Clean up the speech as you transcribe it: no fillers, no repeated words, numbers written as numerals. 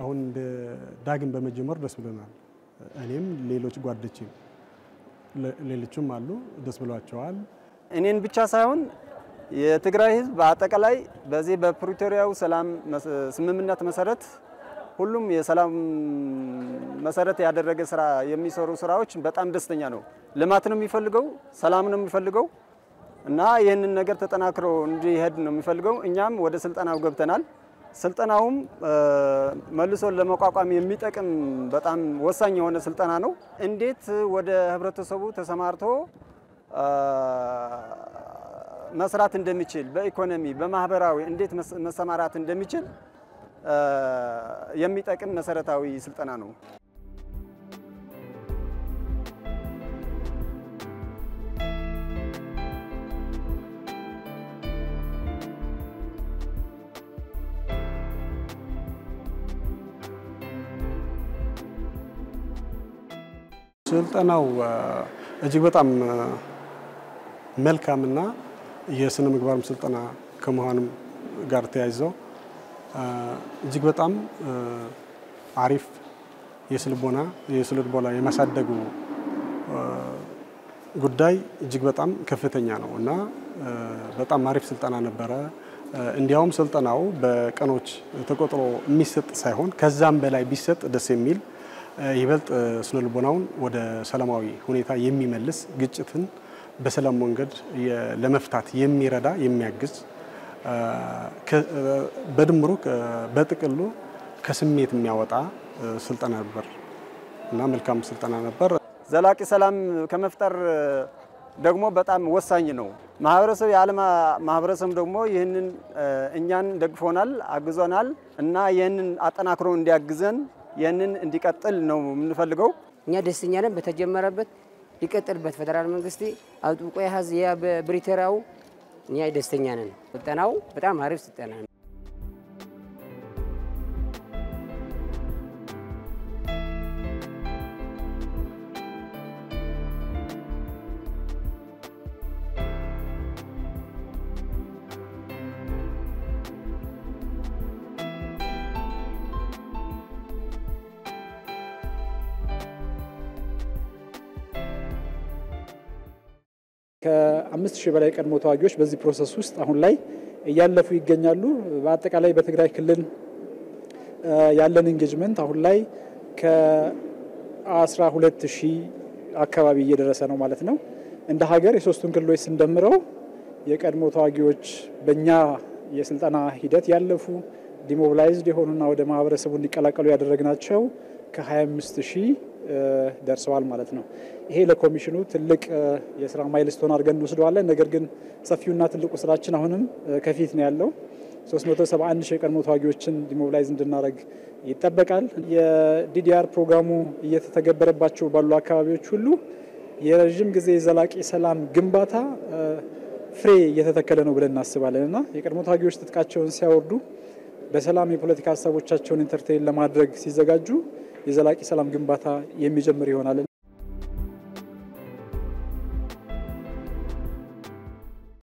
አሁን ዳግም በመጀመር ደስ ብሎናል። እኔም ሌሎች ጓደኞቼም ሌሎችም አሉ ደስ ብሏቸዋል። እኔን ብቻ ሳይሆን የትግራይ ህዝብ በአጠቃላይ በዚህ በፕሪቶሪያው ሰላም ስምምነት መሰረት ሁሉም የሰላም መሰረት ያደረገ ስራ የሚሰሩ ስራዎች በጣም ደስተኛ ነው። ልማት ነው የሚፈልገው፣ ሰላም ነው የሚፈልገው እና ይሄንን ነገር ተጠናክሮ እንዲሄድ ነው የሚፈልገው። እኛም ወደ ስልጠናው ገብተናል። ስልጠናውም መልሶ ለመቋቋም የሚጠቅም በጣም ወሳኝ የሆነ ስልጠና ነው። እንዴት ወደ ህብረተሰቡ ተሰማርቶ መስራት እንደሚችል በኢኮኖሚ በማህበራዊ እንዴት መሰማራት እንደሚችል የሚጠቅም መሰረታዊ ስልጠና ነው። ስልጠናው እጅግ በጣም መልካምና የስነ ምግባርም ስልጠና ከመሆኑም ጋር ተያይዞ እጅግ በጣም አሪፍ የስልቦና የማሳደጉ ጉዳይ እጅግ በጣም ከፍተኛ ነው እና በጣም አሪፍ ስልጠና ነበረ። እንዲያውም ስልጠናው በቀኖች ተቆጥሮ የሚሰጥ ሳይሆን ከዛም በላይ ቢሰጥ ደስ የሚል ይበልጥ ስነልቦናውን ወደ ሰላማዊ ሁኔታ የሚመልስ ግጭትን በሰላም መንገድ ለመፍታት የሚረዳ የሚያግዝ በድምሩ በጥቅሉ ከስሜት የሚያወጣ ስልጠና ነበር እና መልካም ስልጠና ነበር። ዘላቂ ሰላም ከመፍጠር ደግሞ በጣም ወሳኝ ነው። ማህበረሰብ የዓለም ማህበረሰብ ደግሞ ይህንን እኛን ደግፎናል፣ አግዞናል እና ይህንን አጠናክሮ እንዲያግዘን ይህንን እንዲቀጥል ነው የምንፈልገው። እኛ ደስተኛ ነን። በተጀመረበት ይቀጥልበት ፌደራል መንግስት አጥብቆ ያዝ የፕሪቶሪያው እኛ ደስተኛ ነን። ስልጠናው በጣም አሪፍ ስልጠና ነው። ከ5000 በላይ ቀድሞ ተዋጊዎች በዚህ ፕሮሰስ ውስጥ አሁን ላይ እያለፉ ይገኛሉ። በአጠቃላይ በትግራይ ክልል ያለን ኢንጌጅመንት አሁን ላይ ከ12000 አካባቢ እየደረሰ ነው ማለት ነው። እንደ ሀገር የሶስቱን ክልሎች ስንደምረው የቀድሞ ተዋጊዎች በእኛ የስልጠና ሂደት ያለፉ ዲሞቢላይዝድ የሆኑና ወደ ማህበረሰቡ እንዲቀላቀሉ ያደረግናቸው ከ25000 ደርሰዋል ማለት ነው። ይሄ ለኮሚሽኑ ትልቅ የስራ ማይልስቶን አድርገን እንወስደዋለን። ነገር ግን ሰፊውና ትልቁ ስራችን አሁንም ከፊት ነው ያለው። 371000 የቀድሞ ተዋጊዎችን ዲሞቢላይዝ እንድናደርግ ይጠበቃል። የዲዲአር ፕሮግራሙ እየተተገበረባቸው ባሉ አካባቢዎች ሁሉ የረጅም ጊዜ ዘላቂ ሰላም ግንባታ ፍሬ እየተተከለ ነው ብለን እናስባለንና የቀድሞ ተዋጊዎች ትጥቃቸውን ሲያወርዱ በሰላም የፖለቲካ ሀሳቦቻቸውን ኢንተርቴይን ለማድረግ ሲዘጋጁ የዘላቂ ሰላም ግንባታ የሚጀምር ይሆናል።